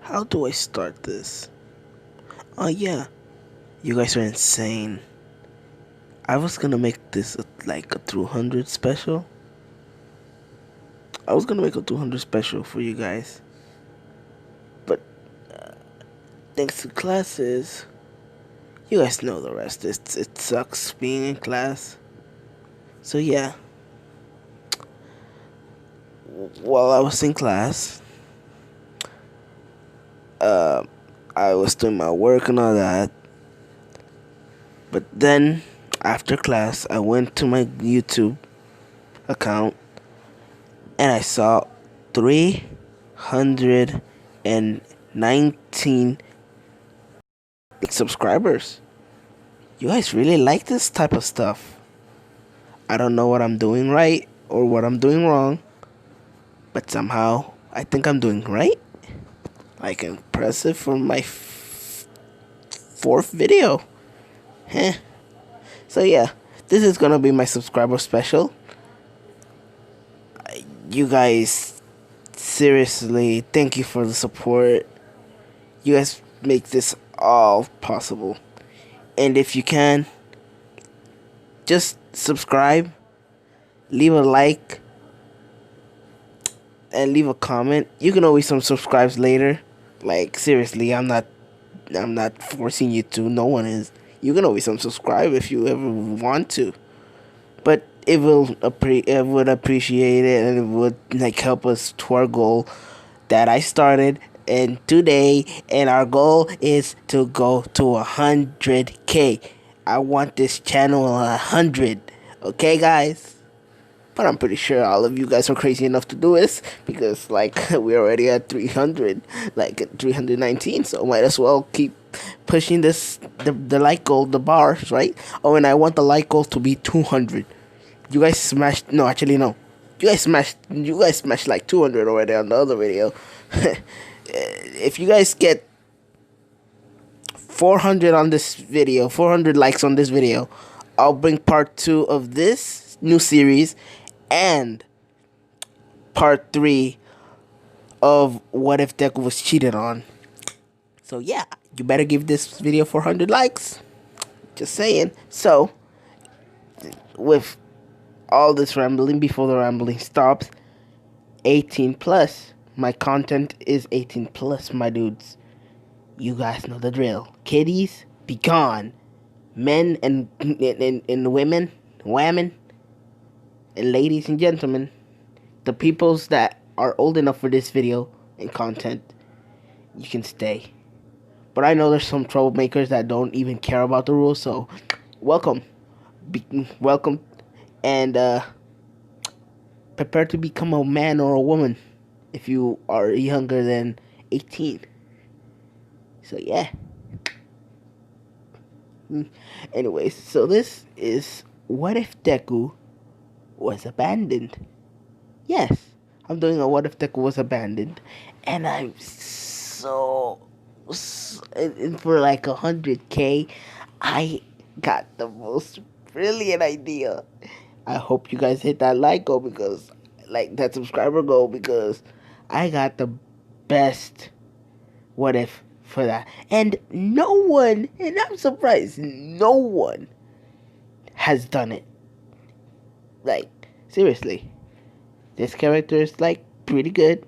How do I start this? Oh yeah, you guys are insane. I was gonna make this like a 200 special. I was gonna make a 200 special for you guys. But thanks to classes, you guys know the rest. It sucks being in class. So yeah, while I was in class, uh, I was doing my work and all that. But then, after class, I went to my YouTube account and I saw 319 subscribers. You guys really like this type of stuff. I don't know what I'm doing right or what I'm doing wrong, but somehow I think I'm doing right. Like impressive for my fourth video. Heh. So yeah, this is gonna be my subscriber special. You guys, seriously, thank you for the support. You guys make this all possible. And if you can, just subscribe, leave a like, and leave a comment. You can always subscribe later. Like seriously, I'm not forcing you to. No one is. You can always unsubscribe if you ever want to. But it would appreciate it, and it would like help us to our goal that I started and today, and our goal is to go to 100K. I want this channel 100. Okay, guys? But I'm pretty sure all of you guys are crazy enough to do this because, like, we're already at 300, like at 319. So might as well keep pushing the like goal, the bars, right? Oh, and I want the like goal to be 200. You guys smashed. No, actually, no. You guys smashed like 200 already on the other video. If you guys get 400 on this video, 400 likes on this video, I'll bring part 2 of this new series and part 3 of what if Deku was cheated on. So yeah, you better give this video 400 likes. Just saying. So, with all this rambling, before the rambling stops, 18 plus. My content is 18 plus, my dudes. You guys know the drill. Kiddies, be gone. Men and women, and ladies and gentlemen, the peoples that are old enough for this video and content, you can stay. But I know there's some troublemakers that don't even care about the rules, so welcome. Welcome. And prepare to become a man or a woman if you are younger than 18. So yeah. Anyways, so this is what if Deku was abandoned. Yes, I'm doing a what if Deku was abandoned, and I'm and for like 100K, I got the most brilliant idea. I hope you guys hit that like goal because, like that subscriber goal because I got the best what if for that, and no one, and I'm surprised, no one has done it. Like seriously. This character is like pretty good.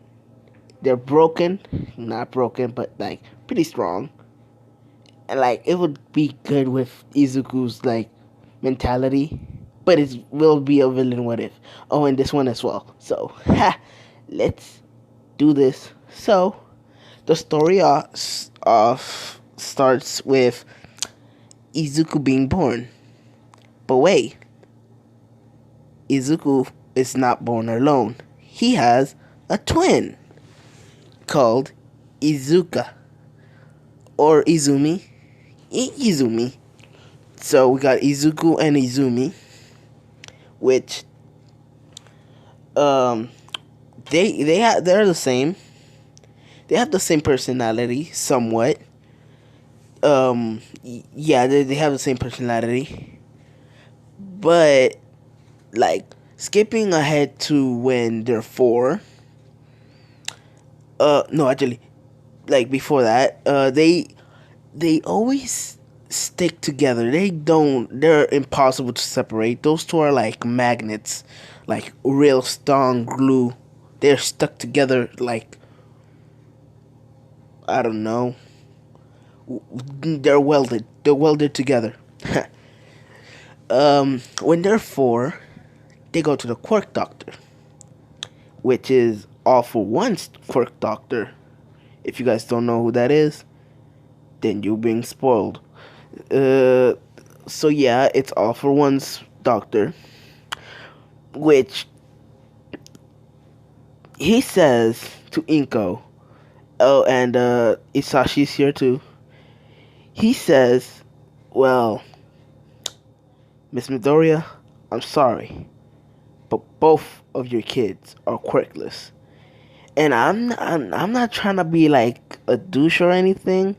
They're broken, not broken, but like pretty strong. And like it would be good with Izuku's like mentality, but it will be a villain what if. Oh, and this one as well. So, let's do this. So, the story of starts with Izuku being born. But wait, Izuku is not born alone. He has a twin called Izuka or Izumi. Izumi. So we got Izuku and Izumi, which they're the same. They have the same personality somewhat. Yeah, they have the same personality, but like skipping ahead to when they're 4. No, actually, like before that, they always stick together. They don't. They're impossible to separate. Those two are like magnets, like real strong glue. They're stuck together like I don't know. They're welded. They're welded together. When they're four, they go to the quirk doctor, which is All for One's quirk doctor. If you guys don't know who that is, then you're being spoiled. Uh, so yeah, it's All for One's doctor, which he says to Inko. Oh, and Isashi's here too. He says, "Well, Miss Midoriya, I'm sorry, but both of your kids are quirkless." And I'm not trying to be like a douche or anything,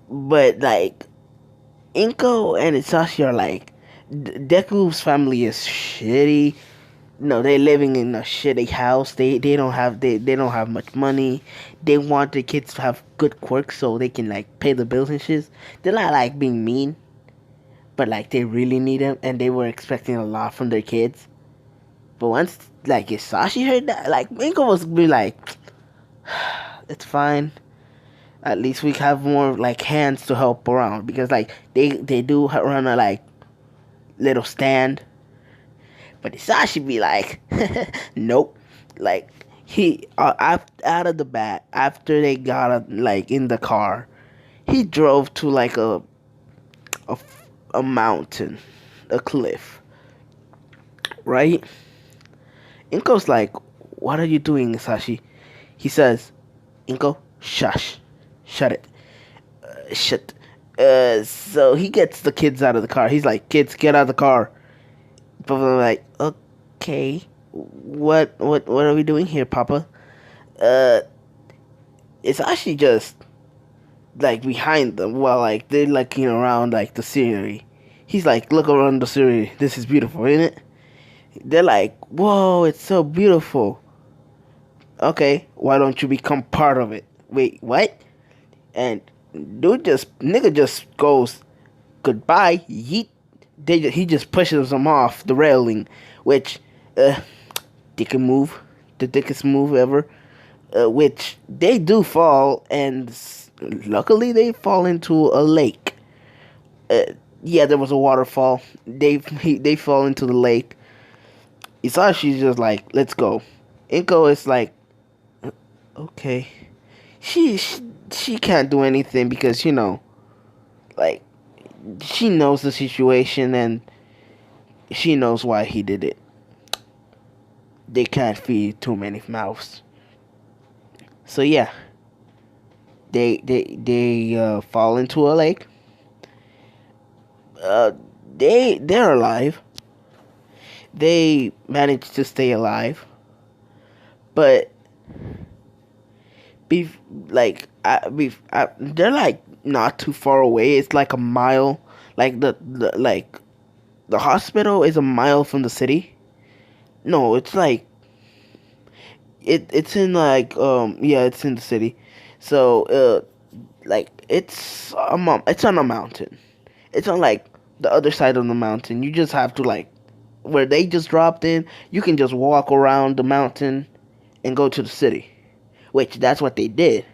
but like Inko and Isashi are like Deku's family is shitty. No, they're living in a shitty house. They don't have much money. They want their kids to have good quirks so they can like pay the bills and shit. They're not like being mean, but like they really need them, and they were expecting a lot from their kids. But once like Isashi heard that, like Inko was be like, it's fine. At least we have more like hands to help around because like they do run a like little stand. But Isashi be like, nope. Like he out of the bat after they got like in the car, he drove to like a, a mountain, a cliff, right? Inko's like, what are you doing, Isashi? He says, Inko, shush, shut it, shut. So he gets the kids out of the car. He's like, kids, get out of the car. Both of them are like, okay, what are we doing here, Papa? Uh, it's actually just like behind them while like they're looking around like the scenery. He's like, look around the scenery. This is beautiful, isn't it? They're like, whoa, it's so beautiful. Okay, why don't you become part of it? Wait, what? And nigga just goes goodbye. Yeet. He just pushes them off the railing, which dick move, the dickest move ever. Which they do fall, and luckily they fall into a lake. Yeah, there was a waterfall. They fall into the lake. Isashi's just like, let's go. Inko is like, okay. She she can't do anything because like she knows the situation and she knows why he did it. They can't feed too many mouths. So yeah, they fall into a lake. Uh, they're alive. They manage to stay alive, but be they're like not too far away. It's like a mile. Like the hospital is a mile from the city. No, it's like it's in like yeah, it's in the city. So like it's on a mountain. It's on like the other side of the mountain. You just have to like where they just dropped in, you can just walk around the mountain and go to the city. Which that's what they did.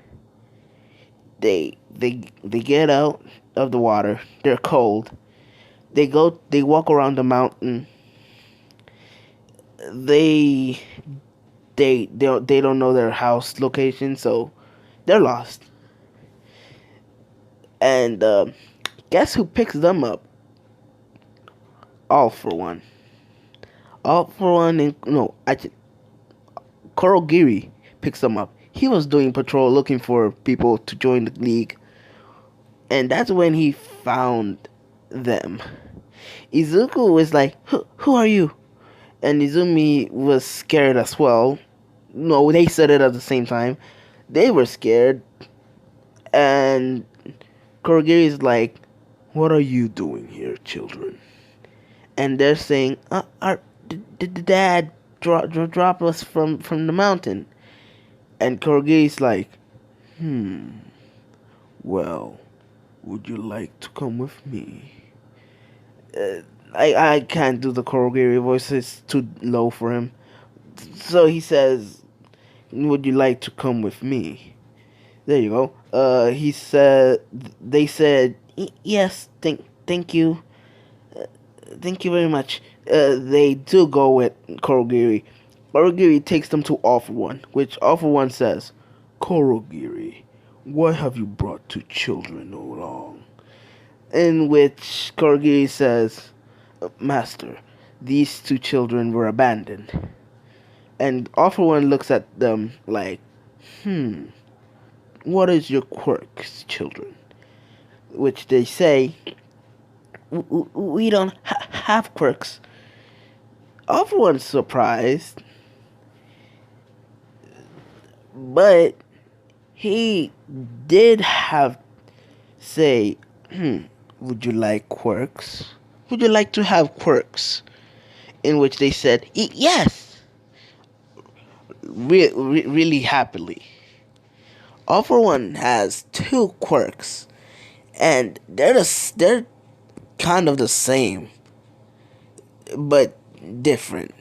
They get out of the water. They're cold. They walk around the mountain. They they don't know their house location, so they're lost. And guess who picks them up? All for One. All for One, and no, actually, Korogiri picks them up. He was doing patrol looking for people to join the league, and that's when he found them. Izuku was like, who are you? And Izumi was scared as well. No, they said it at the same time. They were scared, and Korogiri is like, what are you doing here, children? And they're saying, did the dad drop us from the mountain? And Korogiri's like, Well, would you like to come with me? I can't do the Korogiri voice, it's too low for him. So he says, would you like to come with me? There you go. They said, yes, thank you. Thank you very much. They do go with Korogiri. Korogiri takes them to Awful One, which Awful One says, Korogiri, why have you brought two children along? In which Korogiri says, Master, these two children were abandoned. And Awful One looks at them like, what is your quirks, children? Which they say, we don't have quirks. Awful One's surprised, but he did have say, would you like quirks? Would you like to have quirks? In which they said, yes, really happily. Awful One has two quirks, and they're kind of the same, but different.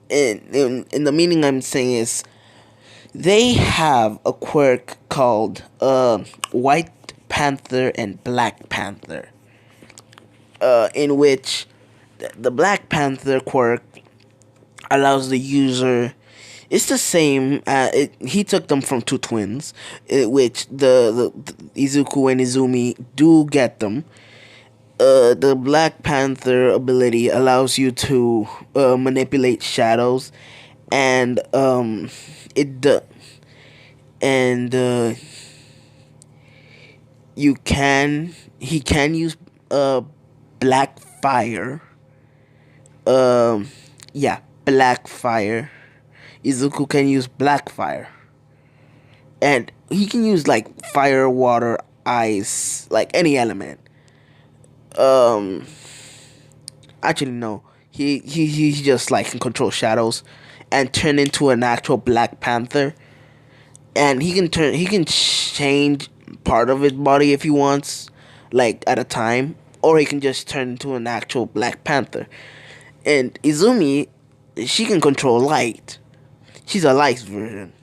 In the meaning I'm saying is, they have a quirk called White Panther and Black Panther, in which the Black Panther quirk allows the user. It's the same. He took them from two twins, which the Izuku and Izumi do get them. The Black Panther ability allows you to manipulate shadows, and it and he can use black fire. Yeah, black fire. Izuku can use black fire, and he can use like fire, water, ice, like any element. Um, Actually no, he just like can control shadows, and turn into an actual Black Panther, and he can change part of his body if he wants, like at a time, or he can just turn into an actual Black Panther. And Izumi, she can control light. She's a light version,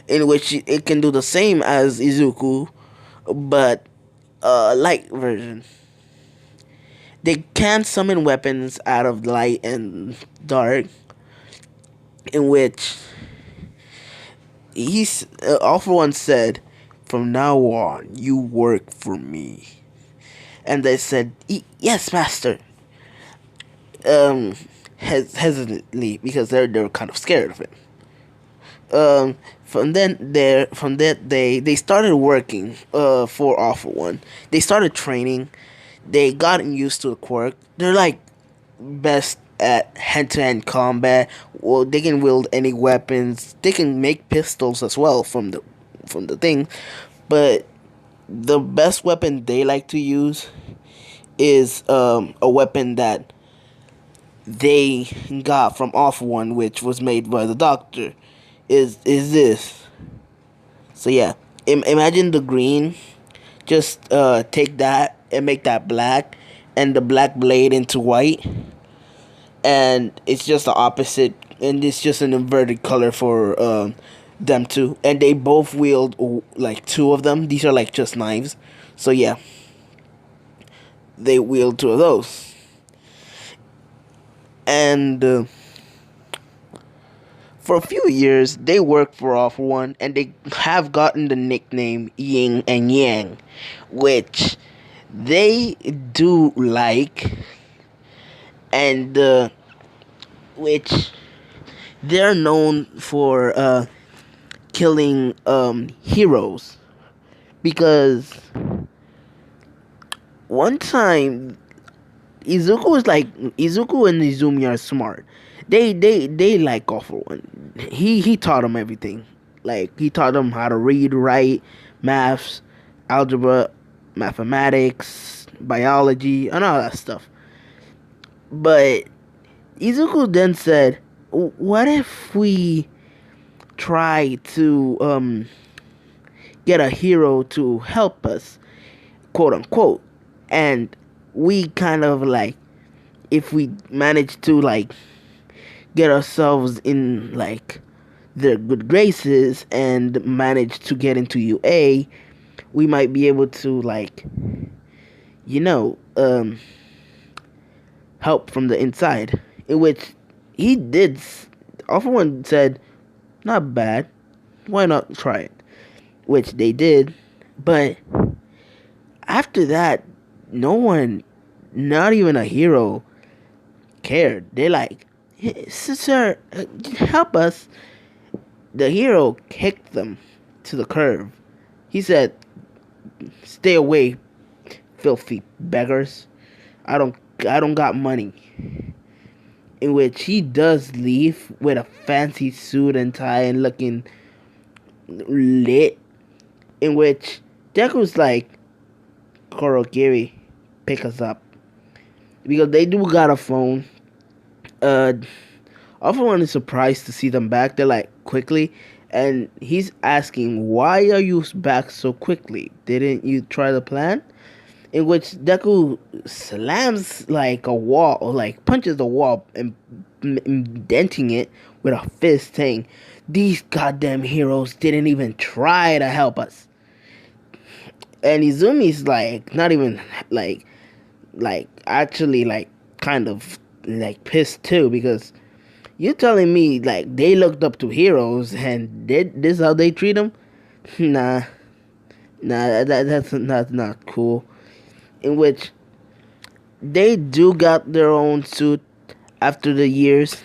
in which it can do the same as Izuku, but a light version. They can summon weapons out of light and dark, in which he's All For One said, "From now on, you work for me." And they said, "Yes, master." Um, hesitantly, because they're kind of scared of him. From that day, they started working for All For One. They started training. They gotten used to the quirk. They're like best at hand-to-hand combat. Well, they can wield any weapons. They can make pistols as well from the thing. But the best weapon they like to use is a weapon that they got from Off One, which was made by the Doctor. Is this? So yeah, imagine the green. Just take that and make that black, and the black blade into white, and it's just the opposite, and it's just an inverted color for them two, and they both wield like two of them. These are like just knives, so yeah, they wield two of those, and for a few years they worked for All For One, and they have gotten the nickname Yin and Yang, which they do like, and which they're known for killing heroes, because one time Izuku and Izumi are smart. They like All For One. He taught them everything. Like he taught them how to read, write, maths, algebra, mathematics, biology, and all that stuff. But Izuku then said, "What if we try to get a hero to help us, quote unquote. And we kind of like, if we manage to like get ourselves in like their good graces and manage to get into UA, we might be able to like, you know, help from the inside. In which he did. Everyone said, not bad. Why not try it? Which they did, but after that, no one, not even a hero, cared. They like, "Hey, sir, help us." The hero kicked them to the curb. He said, "Stay away, filthy beggars. I don't got money." In which he does leave with a fancy suit and tie and looking lit. In which Deku's like, Korogiri, pick us up. Because they do got a phone. Everyone is surprised to see them back. They're like, quickly. And he's asking, why are you back so quickly? Didn't you try the plan? In which Deku slams like a wall, or like punches the wall and denting it with a fist, saying, "These goddamn heroes didn't even try to help us." And Izumi's like not even actually like kind of like pissed too, because you're telling me like they looked up to heroes and this is how they treat them? Nah, that's not cool. In which they do got their own suit after the years.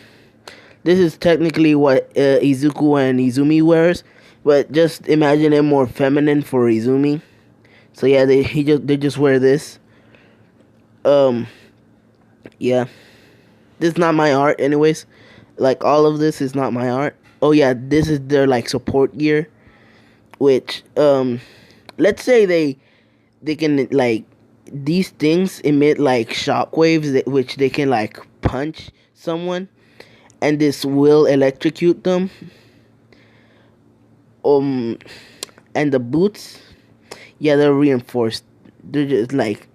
This is technically what Izuku and Izumi wears, but just imagine it more feminine for Izumi. So yeah, they just wear this. Um, yeah, this is not my art, anyways. Like all of this is not my art. Oh yeah, this is their like support gear, which let's say they can like these things emit like shockwaves which they can like punch someone, and this will electrocute them. Um, and the boots, yeah, they're reinforced. They're just like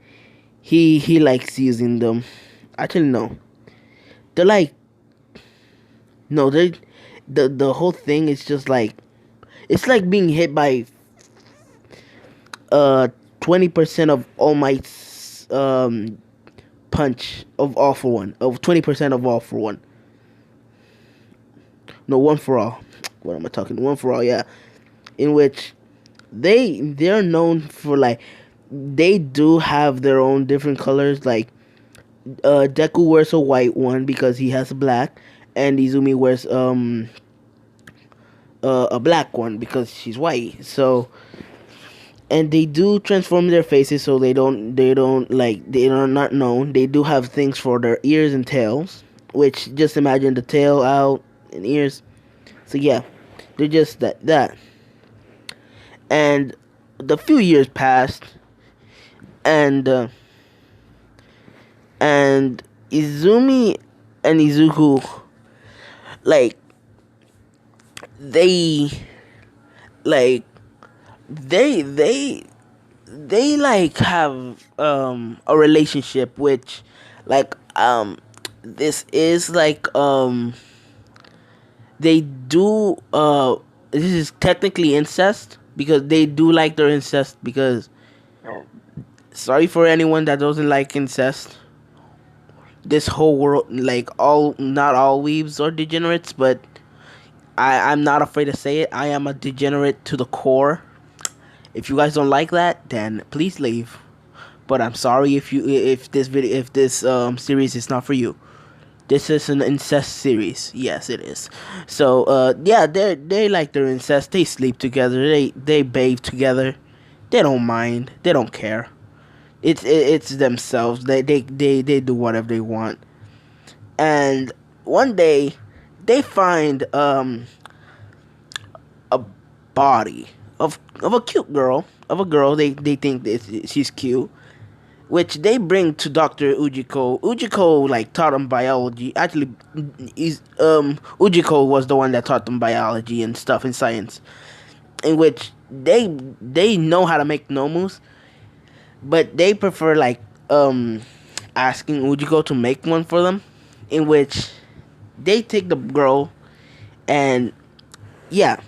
he likes using them. Actually, no, they're like no, they the whole thing is just like it's like being hit by 20% of All Might's punch of All for One, of 20% of All for One. No, One for All. What am I talking? One for All, yeah. In which they're known for like they do have their own different colors. Like Deku wears a white one because he has black, and Izumi wears a black one because she's white. So and they do transform their faces so they are not known. They do have things for their ears and tails, which just imagine the tail out and ears. So yeah, they're just that. And the few years passed, and and Izumi and Izuku like they like they like have a relationship which like this is like they do this is technically incest because they do like their incest because sorry for anyone that doesn't like incest. This whole world like all not all weebs are degenerates, but I'm not afraid to say it. I am a degenerate to the core. If you guys don't like that, then please leave. But I'm sorry if this series is not for you. This is an incest series. Yes, it is. So yeah, they like their incest. They sleep together. They bathe together. They don't mind. They don't care. It's themselves. They do whatever they want. And one day they find a body of a cute girl, of a girl they think that she's cute, which they bring to Dr. Ujiko. Ujiko like taught them biology. Actually, is Ujiko was the one that taught them biology and stuff in science. in which they know how to make nomus, but they prefer like asking Ujiko to make one for them, in which they take the girl and yeah,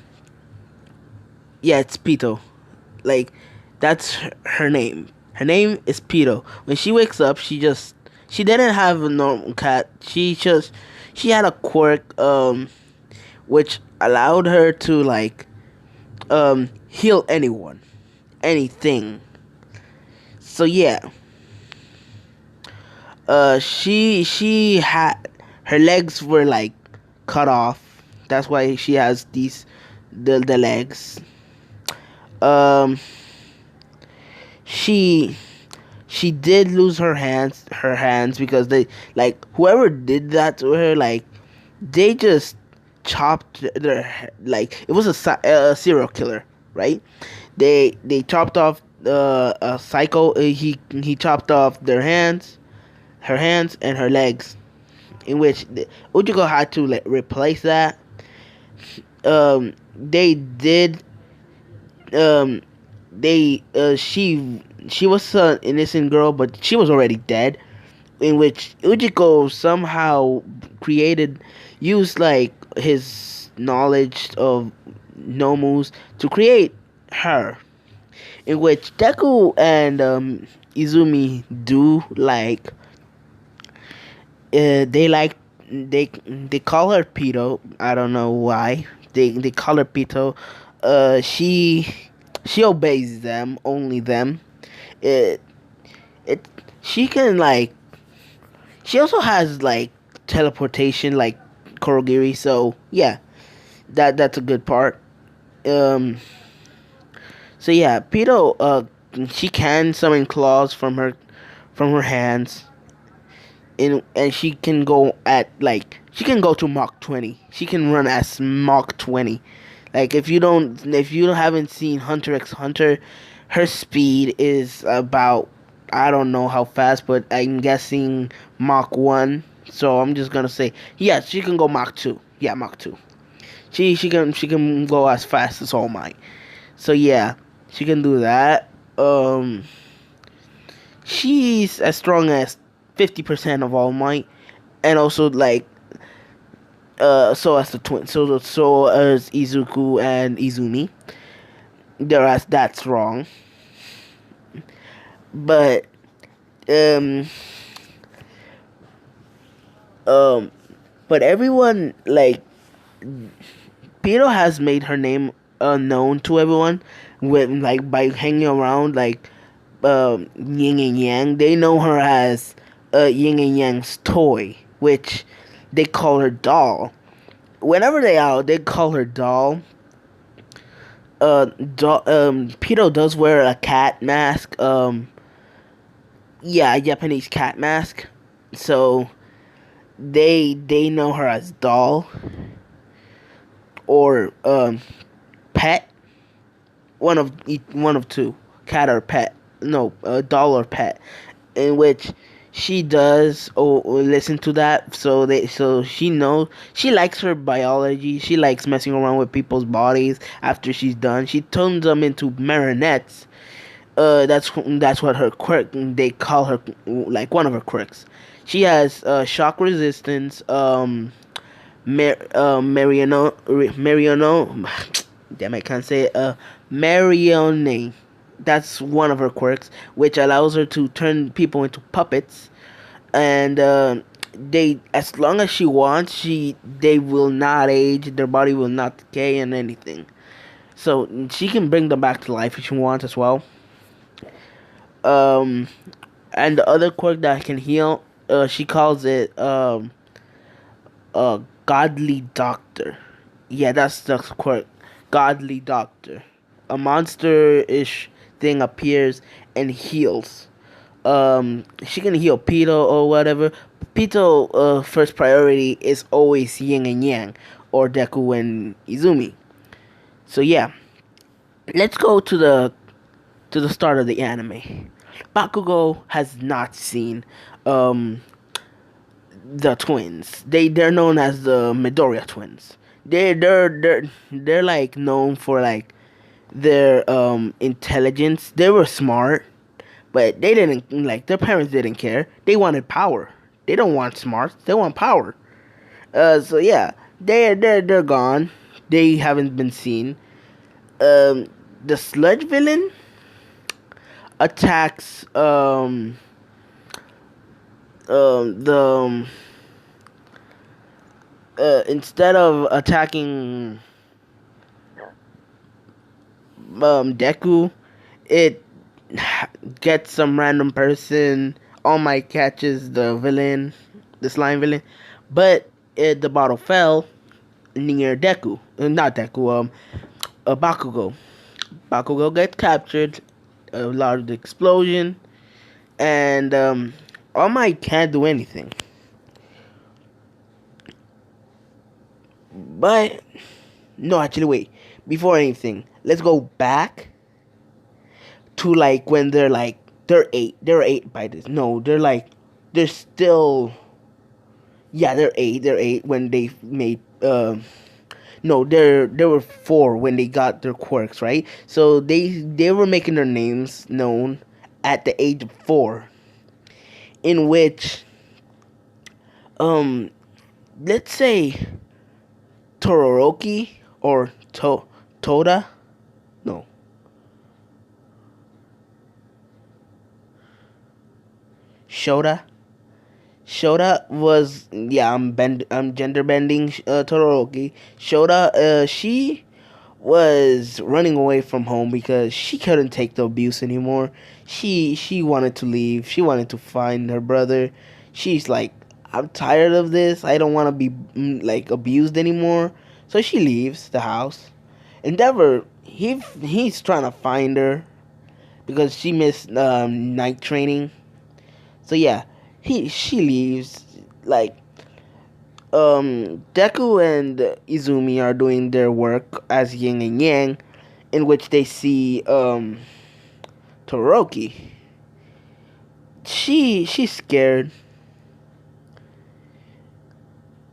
yeah, it's Pito. Like that's her name. Her name is Pito. When she wakes up, she didn't have a normal cat. She had a quirk which allowed her to like heal anyone, anything. So yeah, she had her legs were like cut off. That's why she has the legs. Um, she she did lose her hands because they like whoever did that to her, like they just chopped like it was a serial killer, right? They chopped off a psycho. He chopped off her hands and her legs, in which Ujiko had to like replace that. They did. Um, they she was an innocent girl, but she was already dead. In which Ujiko somehow used like his knowledge of nomus to create her. In which Deku and Izumi do like they like they call her Pito. I don't know why they call her Pito. She obeys them, only them. It it she can like she also has like teleportation like Korogiri. So yeah, that's a good part. Um. So yeah, Pito she can summon claws from her hands, and she can go at like she can go to Mach 20. She can run as Mach 20. Like if you haven't seen Hunter x Hunter, her speed is about I don't know how fast, but I'm guessing Mach 1. So I'm just gonna say yeah, she can go Mach 2. Yeah, Mach 2. She can go as fast as All Might. So yeah, she can do that. She's as strong as 50% of All Might, and also like so as the twins, so as Izuku and Izumi. They're as that strong, but um um but everyone like Pito has made her name known to everyone with like by hanging around like Yin and Yang. They know her as Yin and Yang's toy, which they call her doll. Whenever they out, they call her doll. Pito does wear a cat mask. Yeah, a Japanese cat mask. So they know her as doll or pet. One of two, cat or pet. No, doll or pet, in which she does listen to that. So she knows she likes her biology. She likes messing around with people's bodies. After she's done, she turns them into marionettes. That's what her quirk. They call her like one of her quirks. She has shock resistance. Mariano, damn, I can't say it. Marione. That's one of her quirks, which allows her to turn people into puppets, and they, as long as she wants, they will not age. Their body will not decay and anything. So she can bring them back to life if she wants as well. Um, and the other quirk that can heal, she calls it godly doctor. Yeah, that's the quirk. Godly doctor. A monster-ish thing appears and heals. She can heal Pito or whatever. Pito, first priority is always Yin and Yang, or Deku and Izumi. So yeah, let's go to the start of the anime. Bakugo has not seen um the twins. They're known as the Midoriya twins. They're like known for like their intelligence. They were smart, but they didn't like their parents didn't care. They wanted power. They don't want smarts. They want power. So yeah, they're gone. They haven't been seen. Um, the sludge villain attacks the instead of attacking Deku, it gets some random person. All Might catches the villain, the slime villain, but the bottle fell near Deku. Not Deku. Bakugo. Bakugo gets captured. A large explosion, and All Might can't do anything. But no, actually, wait. Before anything, let's go back to like when they're like they're eight. They're eight by this. No, they're still. Yeah, they're eight. They're eight when they made. No, they were four when they got their quirks, right? So they were making their names known at the age of 4, in which um let's say Tororoki or Toda, no, Shoda. Shoda was, yeah, I'm gender bending Todoroki. Shoda, she was running away from home because she couldn't take the abuse anymore. She wanted to leave. She wanted to find her brother. She's like, I'm tired of this. I don't want to be like abused anymore. So she leaves the house. Endeavor, he's trying to find her because she missed night training. So yeah, she leaves. Like Deku and Izumi are doing their work as yin and yang, in which they see Todoroki. She's scared,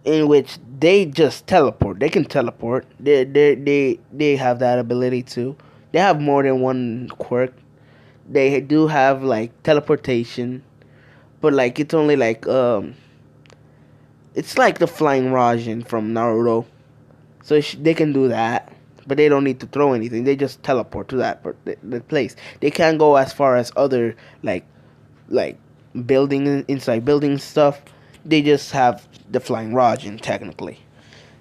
in which they just teleport. They can teleport. They have that ability too. They have more than one quirk. They do have like teleportation, but like it's only like it's like the flying Rajan from Naruto. So they can do that, but they don't need to throw anything. They just teleport to the place. They can't go as far as other like building inside building stuff. They just have the flying Rajan technically.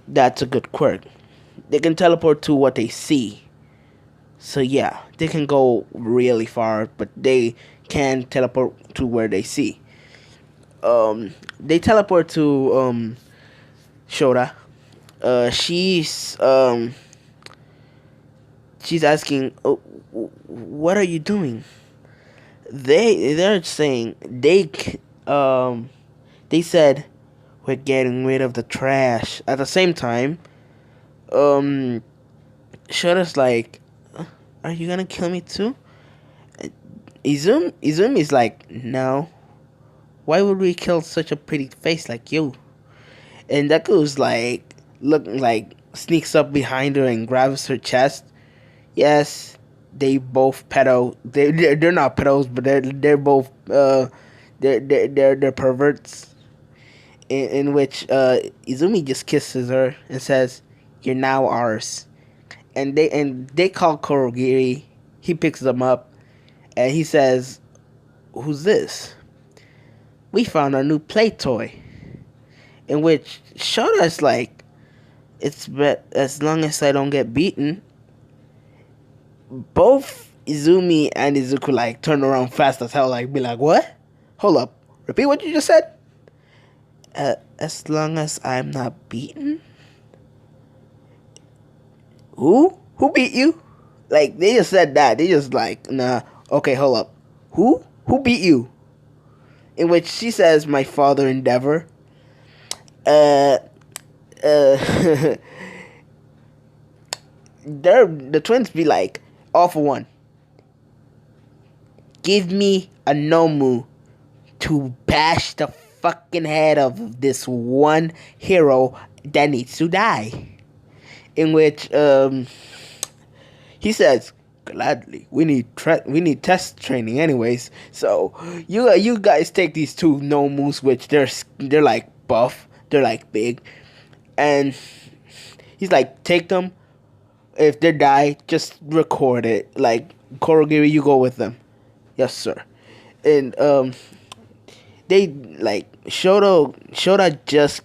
That's a good quirk. They can teleport to what they see. So yeah, they can go really far, but they can teleport to where they see. They teleport to Shota. She's asking, oh, what are you doing? They're saying they said we're getting rid of the trash. At the same time, um Shota's like, are you gonna kill me too? Izumi's like, no. Why would we kill such a pretty face like you? And Deku's like, sneaks up behind her and grabs her chest. Yes, they both pedo. They're not pedos, but they're both they're perverts. In which Izumi just kisses her and says, "You're now ours." And they call Kurogiri. He picks them up and he says, "Who's this? We found our new play toy." In which Shota is like, "It's bet as long as I don't get beaten." Both Izumi and Izuku like turn around fast as hell, like be like, "What? Hold up, repeat what you just said." As long as I'm not beaten. Who beat you? Like they just said that. They just like, nah. Okay, hold up. Who beat you? In which she says, "My father, Endeavor." Uh, uh, the twins be like, all for one. Give me a Nomu to bash the fucking head of this one hero that needs to die. In which He says, "Gladly, we need test training anyways. So you guys take these two Nomus, which they're like buff, they're like big, and he's like, take them. If they die, just record it. Like Korogiri, you go with them. Yes, sir." And they like Shota just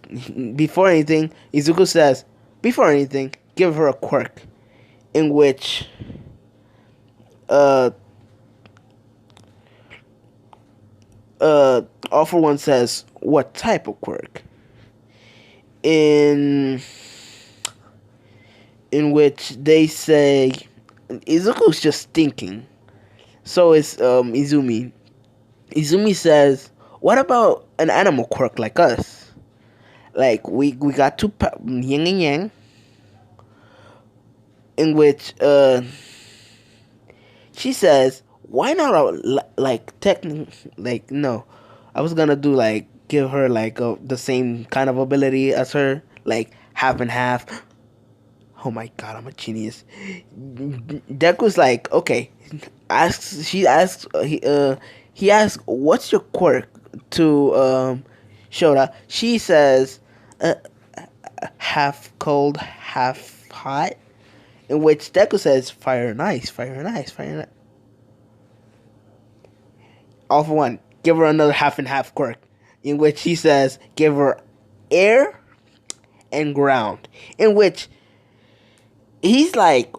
before anything, Izuku says, before anything, give her a quirk, in which uh All For One says, what type of quirk? In which they say Izuku's just thinking. So is Izumi. Izumi says, what about an animal quirk like us? Like we got two yin and yang, in which she says, why not like technically, like, no, I was gonna do like give her like the same kind of ability as her, like half and half. Oh my god, I'm a genius. Deku's like, okay, he asks, what's your quirk to Shota? She says, uh, half cold, half hot. In which Deku says, fire and ice, fire and ice, fire and ice. All For One, give her another half and half quirk. In which he says, give her air and ground. In which he's like,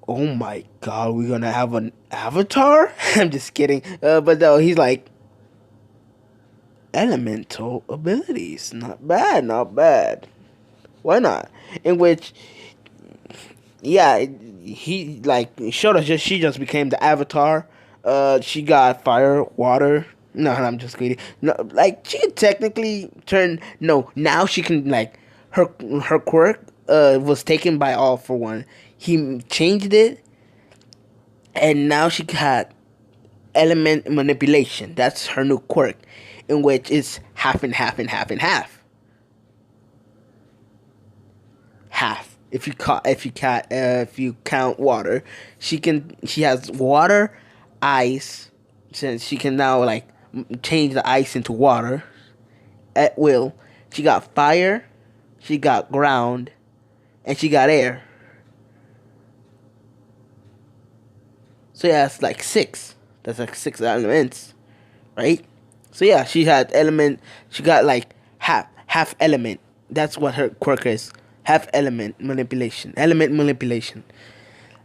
oh my god, we're gonna have an avatar? I'm just kidding. But no, he's like, elemental abilities. Not bad, not bad. Why not? In which, yeah, he like showed us she just became the avatar. She got fire, water. No, I'm just kidding. No, like she could technically turn. No, now she can like her quirk was taken by All For One. He changed it, and now she got element manipulation. That's her new quirk, in which it's half and half and half and half. Half. If you count water, she has water, ice. Since she can now like change the ice into water at will. She got fire, she got ground, and she got air. So yeah, it's like six. That's like six elements, right? So yeah, she had element. She got like half element. That's what her quirk is. Half element manipulation. Element manipulation.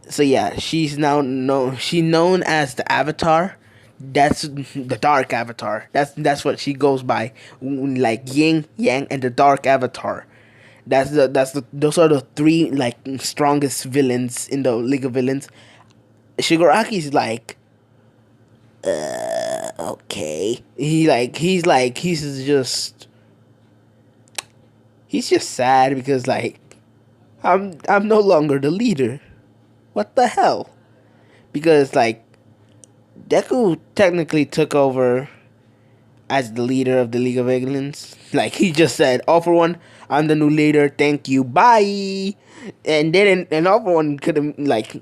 So yeah, she's now known. She's known as the Avatar. That's the Dark Avatar. That's what she goes by. Like Yin, Yang, and the Dark Avatar. Those are the three like strongest villains in the League of Villains. Shigaraki's like, okay. He's just sad because like I'm no longer the leader. What the hell? Because like Deku technically took over as the leader of the League of Villains. Like he just said, All For One, I'm the new leader. Thank you. Bye. And then All For One could have like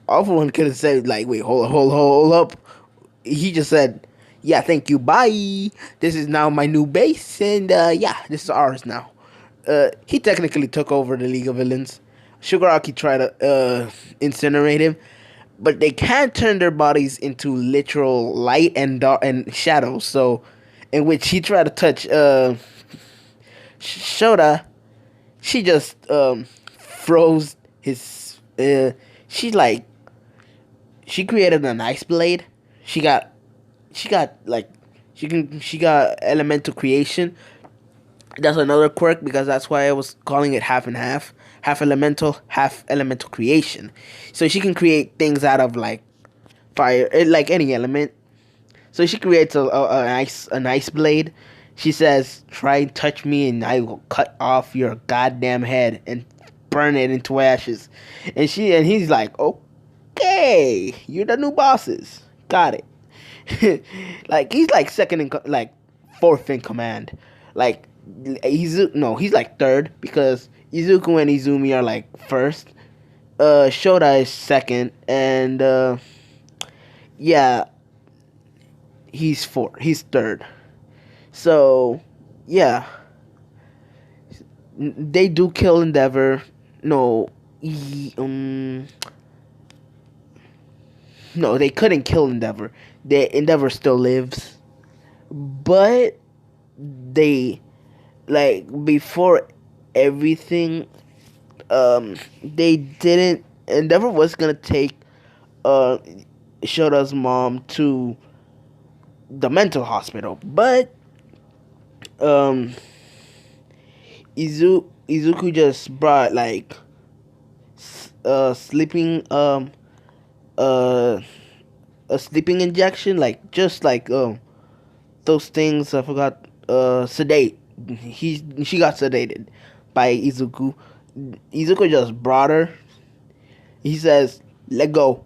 All For One could have said like, wait, hold up. He just said, yeah, thank you. Bye. This is now my new base, and yeah, this is ours now. He technically took over the League of Villains. Shigaraki tried to incinerate him, but they can't turn their bodies into literal light and dark and shadows. So, in which he tried to touch Shota, she just froze his. She created an ice blade. She got elemental creation. That's another quirk because that's why I was calling it half and half. Half elemental creation. So she can create things out of like fire, like any element. So she creates an ice blade. She says, "Try and touch me, and I will cut off your goddamn head and burn it into ashes." And he's like, "Okay, you're the new bosses. Got it." Like he's like fourth in command. Like he's like third because Izuku and Izumi are like first, Shota is second, and yeah, he's fourth. He's third. So yeah, they do kill Endeavor. No, no, they couldn't kill Endeavor. The Endeavor still lives, but they like before everything. They didn't. Endeavor was gonna take uh Shota's mom to the mental hospital, but um Izuku just brought like sleeping uh a sleeping injection, like just like those things I forgot, sedate. She got sedated by Izuku. Izuku just brought her. He says, "Let go."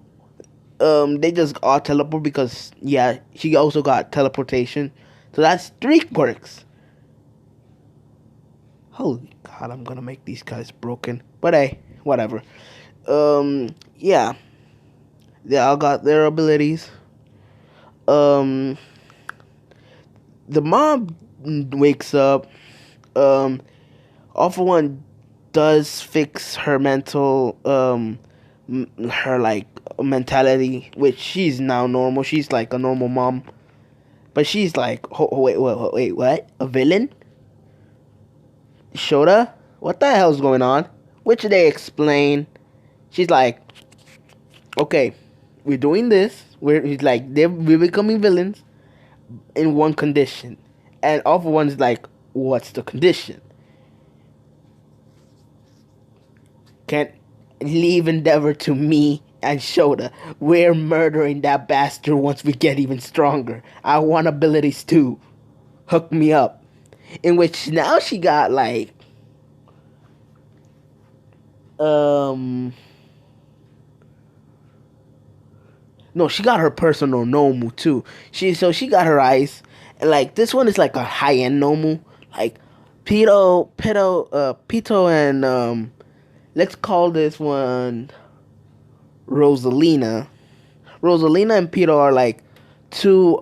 They just all teleport because yeah, she also got teleportation. So that's three quirks. Holy God, I'm gonna make these guys broken. But hey, whatever. Yeah, they all got their abilities. Um, the mom wakes up. Um, All for One does fix her mental, her like mentality, which she's now normal. She's like a normal mom, but she's like, wait, what? A villain? Shota? What the hell's going on? Which they explain. She's like, okay, we're doing this. He's like, we're becoming villains in one condition, and All for One's like, what's the condition? Can't leave Endeavor to me and Shota. We're murdering that bastard once we get even stronger. I want abilities too. Hook me up. In which now she got like um no, she got her personal Nomu too. She got her eyes. And like this one is like a high end Nomu. Like Pito and let's call this one Rosalina. Rosalina and Pito are like two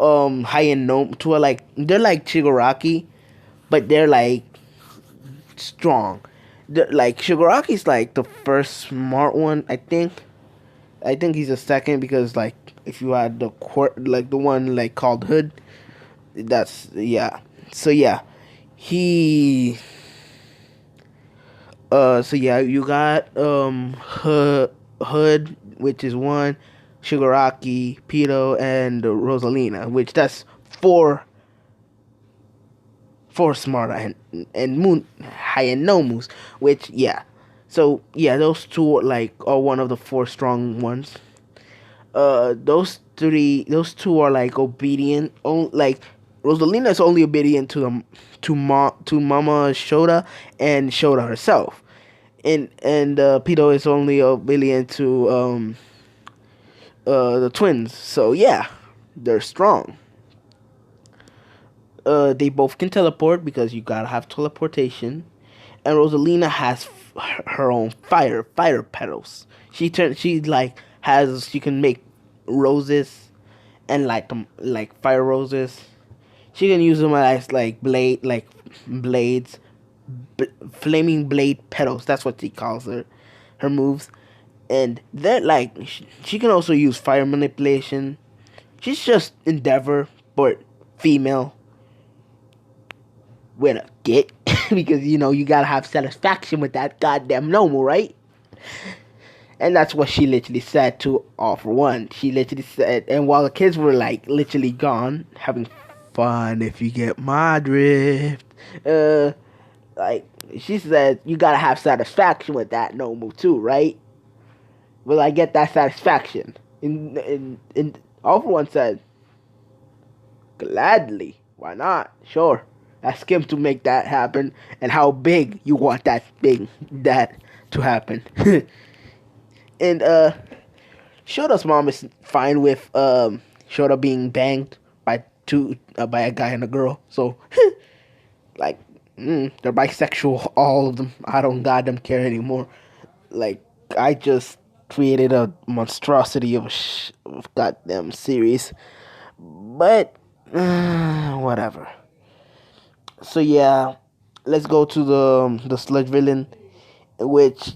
high end gnome. Two are like they're like Shigaraki, but they're like strong. Like Shigaraki's like the first smart one, I think. I think he's the second because like if you had the like the one like called Hood, that's yeah. So yeah, he. So yeah, you got Hood, which is one, Shigaraki, Pito, and Rosalina, which that's four smart and moon high and nomus, which yeah. So yeah, those two are one of the four strong ones. Those two are like obedient. Like Rosalina is only obedient to to Mama Shota and Shota herself, and Pito is only obedient to the twins. So yeah, they're strong. They both can teleport because you gotta have teleportation, and Rosalina has her own fire petals. She like has she can make roses and like fire roses. She can use them as like blades, flaming blade petals. That's what she calls her moves. And that like she can also use fire manipulation. She's just Endeavor, but female with a dick because you know you gotta have satisfaction with that goddamn normal, right? And that's what she literally said to All for One. She literally said, and while the kids were like literally gone, having fun, if you get my drift, like she said, you gotta have satisfaction with that normal too, right? Will I get that satisfaction? And All for One said, gladly, why not? Sure. Ask him to make that happen, and how big you want that to happen. And Shota's mom is fine with Shota being banged by a guy and a girl. So like they're bisexual, all of them. I don't goddamn care anymore. Like I just created a monstrosity of of goddamn series. But whatever. So yeah, let's go to the sludge villain, which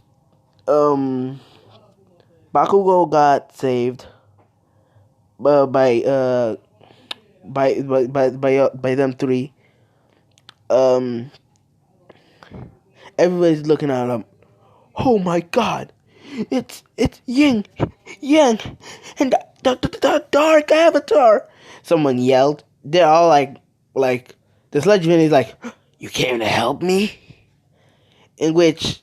um Bakugo got saved uh, by uh by them three. Um, everybody's looking at him. Oh my God, it's Yang, and the Dark Avatar. Someone yelled. They're all like the sludge villain is like, you came to help me. In which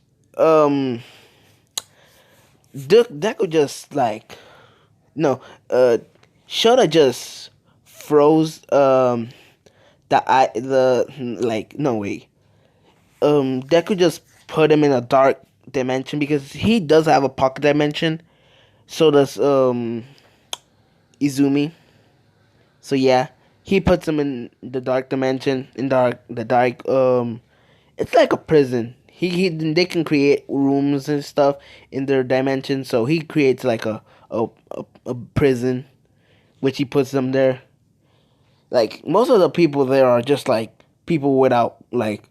Deku just like no Shota just froze the like no way Deku just put him in a dark dimension because he does have a pocket dimension. So does Izumi. So yeah, he puts him in the dark dimension in the dark it's like a prison. They can create rooms and stuff in their dimension. So he creates like a prison, which he puts them there. Like most of the people there are just like people without like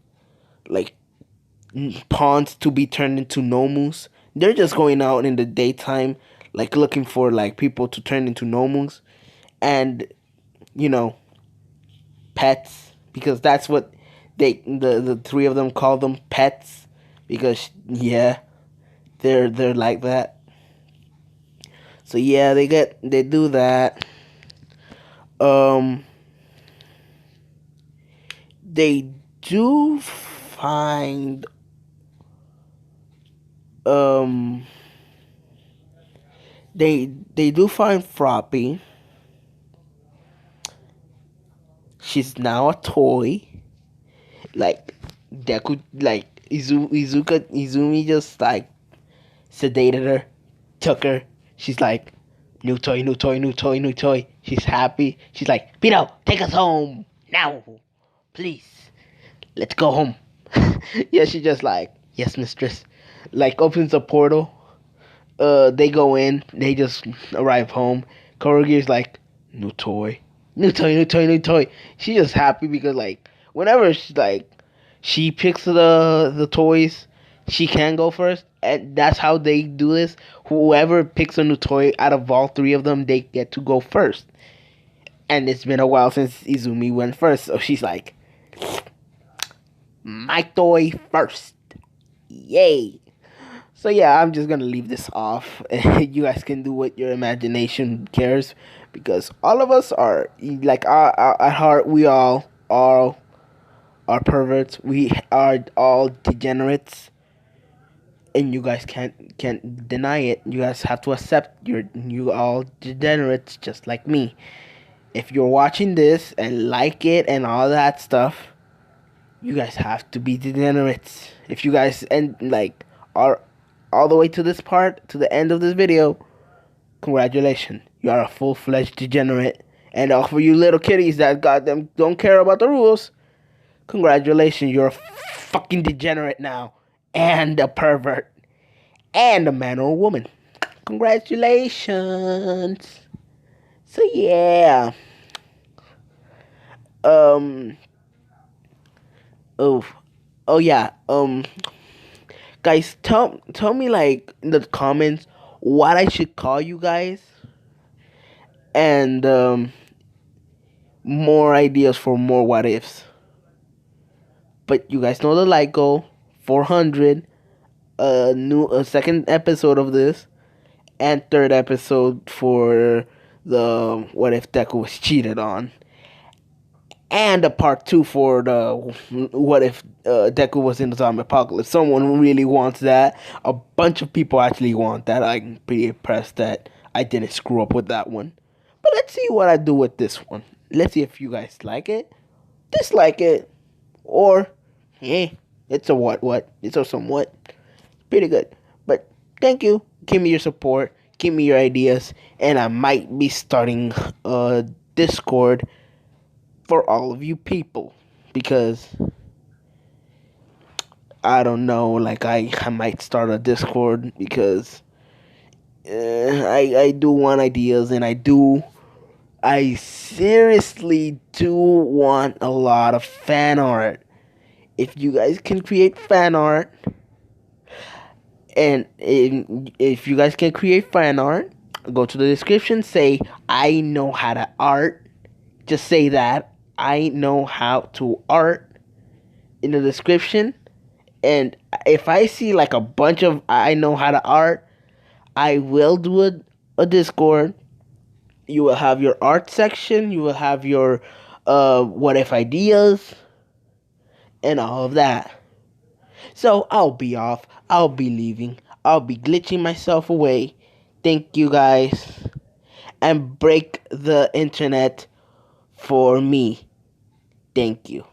pawns to be turned into nomus. They're just going out in the daytime, like looking for like people to turn into nomus, and you know pets because that's what the three of them call them pets because yeah they're like that. So yeah, they do that. Um, they do find um they do find Froppy. She's now a toy. Like Deku, like Izumi just like sedated her, took her. She's like, new toy, new toy, new toy, new toy. She's happy. She's like, Pino, take us home now, please. Let's go home. Yeah, she just like, yes, mistress. Like opens a portal. They go in. They just arrive home. Korogi's like, new toy, new toy, new toy, new toy. She's just happy because like whenever she picks the toys, she can go first, and that's how they do this. Whoever picks a new toy out of all three of them, they get to go first. And it's been a while since Izumi went first, so she's like, my toy first, yay! So yeah, I'm just gonna leave this off. You guys can do what your imagination cares, because all of us are like at heart we all are perverts. We are all degenerates, and you guys can't deny it. You guys have to accept you all degenerates just like me. If you're watching this and like it and all that stuff, you guys have to be degenerates. If you guys are all the way to this part, to the end of this video, congratulations. You are a full-fledged degenerate. And all for you little kitties that goddamn don't care about the rules, congratulations. You're a fucking degenerate now. And a pervert. And a man or a woman. Congratulations. So yeah. Um oh oh yeah. Guys, tell me like in the comments what I should call you guys, and more ideas for more what ifs. But you guys know the like goal, 400, a second episode of this, and third episode for the what if Deku was cheated on, and a part 2 for the what if Deku was in the zombie apocalypse. Someone really wants that. A bunch of people actually want that. I'm pretty impressed that I didn't screw up with that one. But let's see what I do with this one. Let's see if you guys like it, dislike it, or it's a what? It's a somewhat pretty good. But thank you. Give me your support. Give me your ideas, and I might be starting a Discord for all of you people, because I don't know. Like I might start a Discord because I do want ideas, and I seriously do want a lot of fan art. If you guys can create fan art, and if you guys can create fan art, go to the description, say I know how to art. Just say that I know how to art in the description. And if I see like a bunch of I know how to art, I will do a Discord. You will have your art section, you will have your what if ideas, and all of that. So I'll be off, I'll be leaving, I'll be glitching myself away. Thank you guys, and break the internet for me. Thank you.